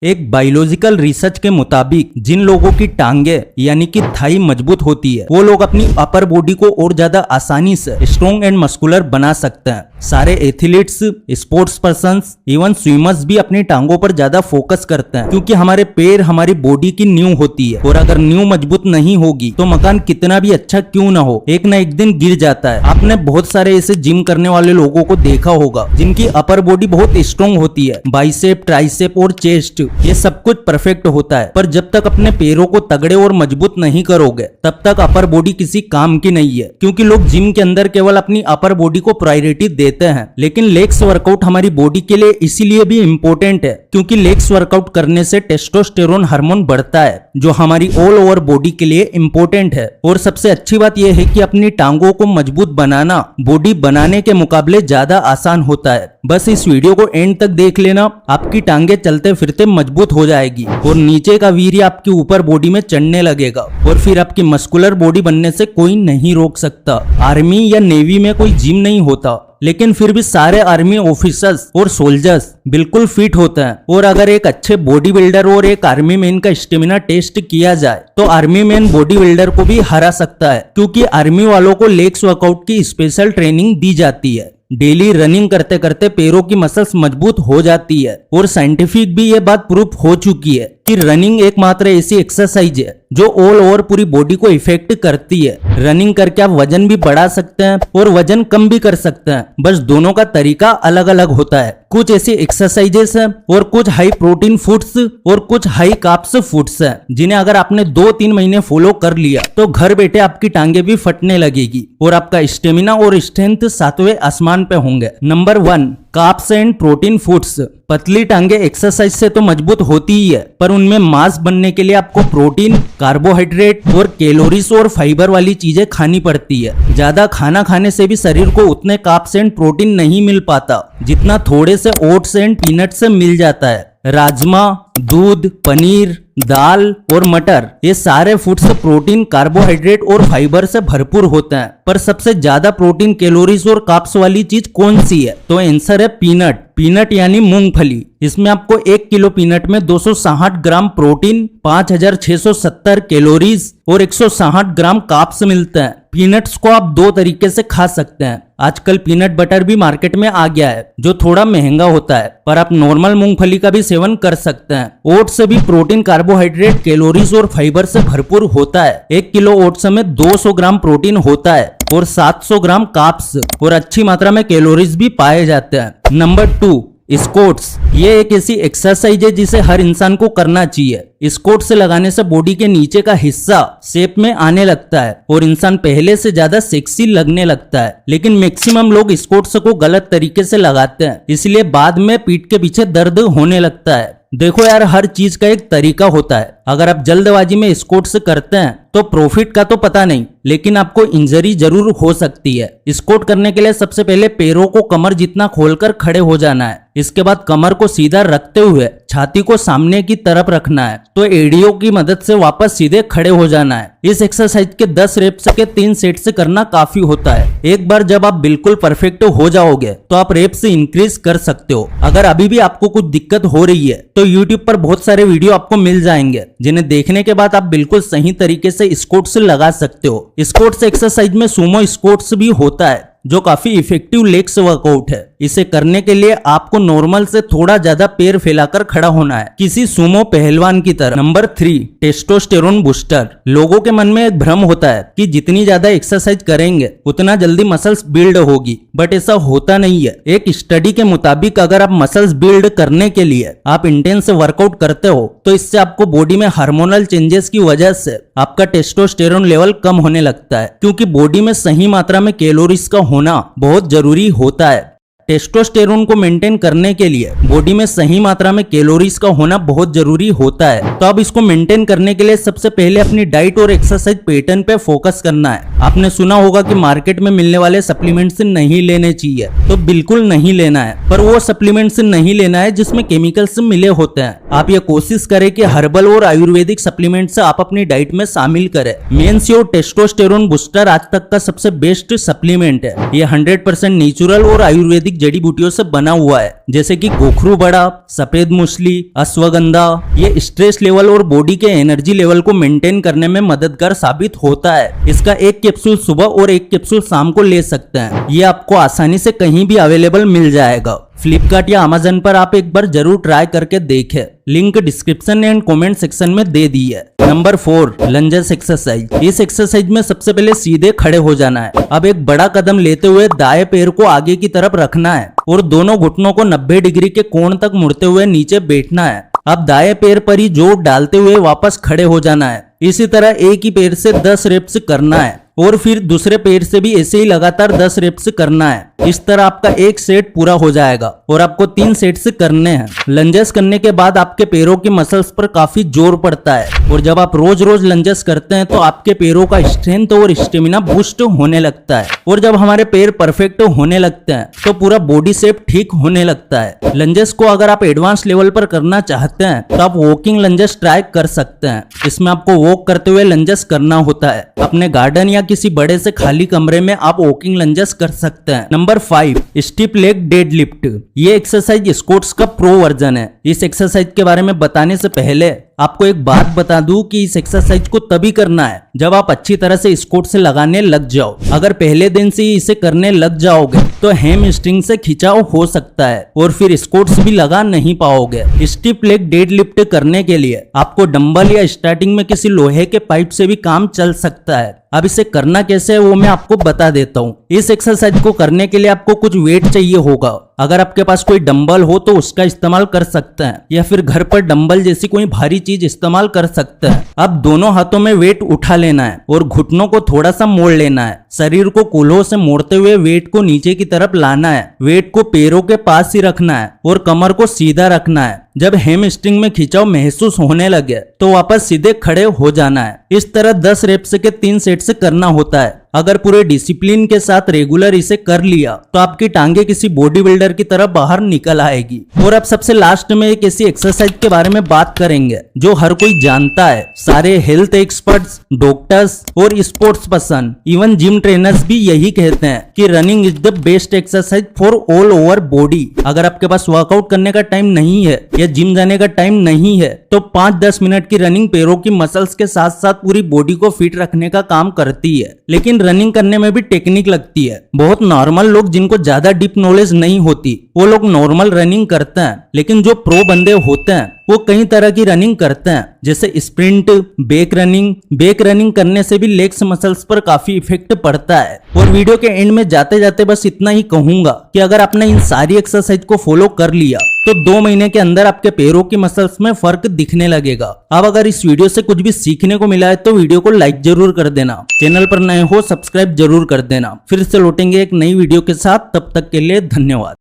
एक biological research के मुताबिक जिन लोगों की टांगे यानी कि थाई मजबूत होती है वो लोग अपनी अपर बॉडी को और ज्यादा आसानी से स्ट्रॉन्ग एंड मस्कुलर बना सकते हैं। सारे athletes, sports persons, even swimmers भी अपनी टांगों पर ज्यादा फोकस करते हैं क्योंकि हमारे पैर हमारी बॉडी की नींव होती है और अगर नींव मजबूत नहीं होगी तो मकान कितना भी अच्छा क्यों ना हो एक ना एक दिन गिर जाता है। आपने बहुत सारे ऐसे जिम करने वाले लोगों को देखा होगा जिनकी अपर बॉडी बहुत स्ट्रॉन्ग होती है, बाइसेप, ट्राइसेप और चेस्ट ये सब कुछ परफेक्ट होता है, पर जब तक अपने पैरों को तगड़े और मजबूत नहीं करोगे तब तक अपर बॉडी किसी काम की नहीं है। क्योंकि लोग जिम के अंदर केवल अपनी अपर बॉडी को प्रायोरिटी देते हैं, लेकिन लेग्स वर्कआउट हमारी बॉडी के लिए इसीलिए भी इम्पोर्टेंट है क्योंकि लेग्स वर्कआउट करने से टेस्टोस्टेरोन हार्मोन बढ़ता है जो हमारी ऑल ओवर बॉडी के लिए इम्पोर्टेंट है। और सबसे अच्छी बात यह है कि अपनी टांगों को मजबूत बनाना बॉडी बनाने के मुकाबले ज्यादा आसान होता है। बस इस वीडियो को एंड तक देख लेना, आपकी टांगे चलते फिरते मजबूत हो जाएगी और नीचे का वीर्य आपकी ऊपर बॉडी में चढ़ने लगेगा और फिर आपकी मस्कुलर बॉडी बनने से कोई नहीं रोक सकता। आर्मी या नेवी में कोई जिम नहीं होता, लेकिन फिर भी सारे आर्मी ऑफिसर्स और सोल्जर्स बिल्कुल फिट होते हैं। और अगर एक अच्छे बॉडी बिल्डर और एक आर्मी मैन का स्टेमिना टेस्ट किया जाए तो आर्मी मैन बॉडी बिल्डर को भी हरा सकता है क्योंकि आर्मी वालों को लेग्स वर्कआउट की स्पेशल ट्रेनिंग दी जाती है। डेली रनिंग करते करते पैरों की मसल्स मजबूत हो जाती है और साइंटिफिक भी ये बात प्रूफ हो चुकी है कि रनिंग एकमात्र ऐसी एक्सरसाइज है जो ऑल ओवर पूरी बॉडी को इफेक्ट करती है। रनिंग करके आप वजन भी बढ़ा सकते हैं और वजन कम भी कर सकते हैं, बस दोनों का तरीका अलग अलग होता है। कुछ ऐसी एक्सरसाइजेस हैं और कुछ हाई प्रोटीन फूड्स और कुछ हाई कार्ब्स फूड्स हैं जिन्हें अगर आपने 2-3 महीने फॉलो कर लिया तो घर बैठे आपकी टांगे भी फटने लगेगी और आपका स्टेमिना और स्ट्रेंथ 7वें आसमान पे होंगे। Number 1, carbs and protein foods. पतली टांगे एक्सरसाइज से तो मजबूत होती ही है, पर उनमें मांस बनने के लिए आपको प्रोटीन, कार्बोहाइड्रेट और कैलोरीज और फाइबर वाली चीजें खानी पड़ती है। ज्यादा खाना खाने से भी शरीर को उतने कार्ब्स एंड प्रोटीन नहीं मिल पाता जितना थोड़े से ओट्स एंड पीनट से मिल जाता है। राजमा, दूध, पनीर, दाल और मटर ये सारे फूड्स प्रोटीन, कार्बोहाइड्रेट और फाइबर से भरपूर होते हैं, पर सबसे ज्यादा प्रोटीन, कैलोरीज और कार्ब्स वाली चीज कौन सी है? तो आंसर है पीनट। पीनट यानी मूंगफली। इसमें आपको 1 किलो पीनट में 260 ग्राम प्रोटीन, 5670 कैलोरीज और 160 ग्राम कार्ब्स मिलते हैं। पीनट्स को आप 2 तरीके से खा सकते हैं। आजकल पीनट बटर भी मार्केट में आ गया है जो थोड़ा महंगा होता है, पर आप नॉर्मल मूंगफली का भी सेवन कर सकते हैं। ओट्स से भी प्रोटीन, कार्बोहाइड्रेट, कैलोरीज और फाइबर से भरपूर होता है। 1 किलो ओट्स में 200 ग्राम प्रोटीन होता है और 700 ग्राम कार्ब्स और अच्छी मात्रा में कैलोरीज भी पाए जाते हैं। Number 2, squats. ये एक ऐसी एक्सरसाइज है जिसे हर इंसान को करना चाहिए। स्क्वाट्स लगाने से बॉडी के नीचे का हिस्सा शेप में आने लगता है और इंसान पहले से ज्यादा सेक्सी लगने लगता है, लेकिन मैक्सिमम लोग स्क्वाट्स को गलत तरीके से लगाते हैं, इसलिए बाद में पीठ के पीछे दर्द होने लगता है। देखो यार, हर चीज का एक तरीका होता है। अगर आप जल्दबाजी में स्क्वाट्स करते हैं तो प्रॉफिट का तो पता नहीं, लेकिन आपको इंजरी जरूर हो सकती है। स्क्वाट करने के लिए सबसे पहले पैरों को कमर जितना खोलकर खड़े हो जाना है। इसके बाद कमर को सीधा रखते हुए छाती को सामने की तरफ रखना है, तो एडियो की मदद से वापस सीधे खड़े हो जाना है। इस एक्सरसाइज के 10 रेप्स के 3 सेट से करना काफी होता है। एक बार जब आप बिल्कुल परफेक्ट हो जाओगे तो आप रेप्स इंक्रीज कर सकते हो। अगर अभी भी आपको कुछ दिक्कत हो रही है तो यूट्यूब पर बहुत सारे वीडियो आपको मिल जाएंगे जिन्हें देखने के बाद आप बिल्कुल सही तरीके से स्क्वाट्स लगा सकते हो। स्क्वाट्स एक्सरसाइज में सुमो स्क्वाट्स भी होता है जो काफी इफेक्टिव लेग्स वर्कआउट है। इसे करने के लिए आपको नॉर्मल से थोड़ा ज्यादा पैर फैलाकर खड़ा होना है, किसी सुमो पहलवान की तरह। Number 3, testosterone booster. लोगों के मन में एक भ्रम होता है कि जितनी ज्यादा एक्सरसाइज करेंगे उतना जल्दी मसल्स बिल्ड होगी, बट ऐसा होता नहीं है। एक स्टडी के मुताबिक अगर आप मसल्स बिल्ड करने के लिए आप इंटेंस वर्कआउट करते हो तो इससे आपको बॉडी में हार्मोनल चेंजेस की वजह से आपका टेस्टोस्टेरोन लेवल कम होने लगता है, क्योंकि बॉडी में सही मात्रा में कैलोरीज का होना बहुत जरूरी होता है। टेस्टोस्टेरोन को मेंटेन करने के लिए बॉडी में सही मात्रा में कैलोरीज का होना बहुत जरूरी होता है। तो अब इसको मेंटेन करने के लिए सबसे पहले अपनी डाइट और एक्सरसाइज पैटर्न पे फोकस करना है। आपने सुना होगा कि मार्केट में मिलने वाले सप्लीमेंट्स नहीं लेने चाहिए, तो बिल्कुल नहीं लेना है, पर वो सप्लीमेंट्स नहीं लेना है जिसमें केमिकल्स मिले होते हैं। आप ये कोशिश करें कि हर्बल और आयुर्वेदिक सप्लीमेंट्स आप अपनी डाइट में शामिल करें। मेंश्योर टेस्टोस्टेरोन बूस्टर आज तक का सबसे बेस्ट सप्लीमेंट है। ये 100% नेचुरल और आयुर्वेदिक आयुर्वेदिक जड़ी बूटियों से बना हुआ है, जैसे कि गोखरू बड़ा, सफेद मूसली, अश्वगंधा। ये स्ट्रेस लेवल और बॉडी के एनर्जी लेवल को मेंटेन करने में मददगार साबित होता है। इसका एक कैप्सूल सुबह और एक कैप्सूल शाम को ले सकते हैं। ये आपको आसानी से कहीं भी अवेलेबल मिल जाएगा। फ्लिपकार्ट या अमेजन पर आप एक बार जरूर ट्राई करके देखें। Link description and comment section में दे दी है। Number 4, lunges exercise. इस एक्सरसाइज में सबसे पहले सीधे खड़े हो जाना है। अब एक बड़ा कदम लेते हुए दाएं पैर को आगे की तरफ रखना है और दोनों घुटनों को 90 डिग्री के कोण तक मुड़ते हुए नीचे बैठना है। अब दाएं पैर पर ही जोर डालते हुए वापस खड़े हो जाना है। इसी तरह एक ही पैर से 10 रेप्स करना है और फिर दूसरे पैर से भी ऐसे ही लगातार 10 रेप्स करना है। इस तरह आपका एक सेट पूरा हो जाएगा और आपको 3 सेट्स करने हैं। लंजेस करने के बाद आपके पैरों की मसल्स पर काफी जोर पड़ता है और जब आप रोज रोज लंजेस करते हैं तो आपके पैरों का स्ट्रेंथ और स्टेमिना बूस्ट होने लगता है। और जब हमारे पैर परफेक्ट होने लगते हैं तो पूरा बॉडी शेप ठीक होने लगता है। लंजेस को अगर आप एडवांस लेवल पर करना चाहते हैं तो आप वॉकिंग लंजेस ट्राई कर सकते हैं। इसमें आपको वॉक करते हुए लंजेस करना होता है। अपने गार्डन या किसी बड़े से खाली कमरे में आप वॉकिंग लंजेस कर सकते हैं। Number 5, stiff leg deadlift. ये एक्सरसाइज स्क्वाट्स का प्रो वर्जन है। इस एक्सरसाइज के बारे में बताने से पहले आपको एक बात बता दूं कि इस एक्सरसाइज को तभी करना है जब आप अच्छी तरह से स्क्वाट से लगाने लग जाओ। अगर पहले दिन से ही इसे करने लग जाओगे तो हैमस्ट्रिंग से खिंचाव हो सकता है और फिर स्क्वाट्स भी लगा नहीं पाओगे। स्टिप लेग डेडलिफ्ट करने के लिए आपको डंबल या स्टार्टिंग में किसी लोहे के पाइप से भी काम चल सकता है। अब इसे करना कैसे है वो मैं आपको बता देता हूँ। इस एक्सरसाइज को करने के लिए आपको कुछ वेट चाहिए होगा। अगर आपके पास कोई डंबल हो तो उसका इस्तेमाल कर सकते हैं या फिर घर पर डंबल जैसी कोई भारी चीज इस्तेमाल कर सकते हैं। अब दोनों हाथों में वेट उठा लेना है और घुटनों को थोड़ा सा मोड़ लेना है। शरीर को कूल्हों से मोड़ते हुए वेट को नीचे की तरफ लाना है। वेट को पैरों के पास ही रखना है और कमर को सीधा रखना है। जब हैमस्ट्रिंग में खिंचाव महसूस होने लगे तो वापस सीधे खड़े हो जाना है। इस तरह 10 रेप्स के 3 सेट से करना होता है। अगर पूरे डिसिप्लिन के साथ रेगुलर इसे कर लिया तो आपकी टांगे किसी बॉडी बिल्डर की तरह बाहर निकल आएगी। और अब सबसे लास्ट में एक ऐसी एक्सरसाइज के बारे में बात करेंगे जो हर कोई जानता है। सारे हेल्थ एक्सपर्ट्स, डॉक्टर्स और sports person, even gym trainers भी यही कहते हैं कि running is the best exercise for all over body. अगर आपके पास वर्कआउट करने का टाइम नहीं है या जिम जाने का टाइम नहीं है तो 5-10 मिनट की रनिंग पैरों की मसल्स के साथ साथ पूरी बॉडी को फिट रखने का काम करती है। लेकिन रनिंग करने में भी टेक्निक लगती है। बहुत नॉर्मल लोग जिनको ज्यादा डीप नॉलेज नहीं होती वो लोग नॉर्मल रनिंग करते हैं, लेकिन जो प्रो बंदे होते हैं वो कई तरह की रनिंग करते हैं, जैसे sprint, back running. Back running करने से भी लेग्स मसल्स पर काफी इफेक्ट पड़ता है। और वीडियो के एंड में जाते जाते बस इतना ही कहूंगा कि अगर आपने इन सारी एक्सरसाइज को फॉलो कर लिया तो 2 महीने के अंदर आपके पैरों की मसल्स में फर्क दिखने लगेगा। अब अगर इस वीडियो से कुछ भी सीखने को मिला है तो वीडियो को लाइक जरूर कर देना। चैनल पर नए हो सब्सक्राइब जरूर कर देना। फिर से लौटेंगे एक नई वीडियो के साथ, तब तक के लिए धन्यवाद।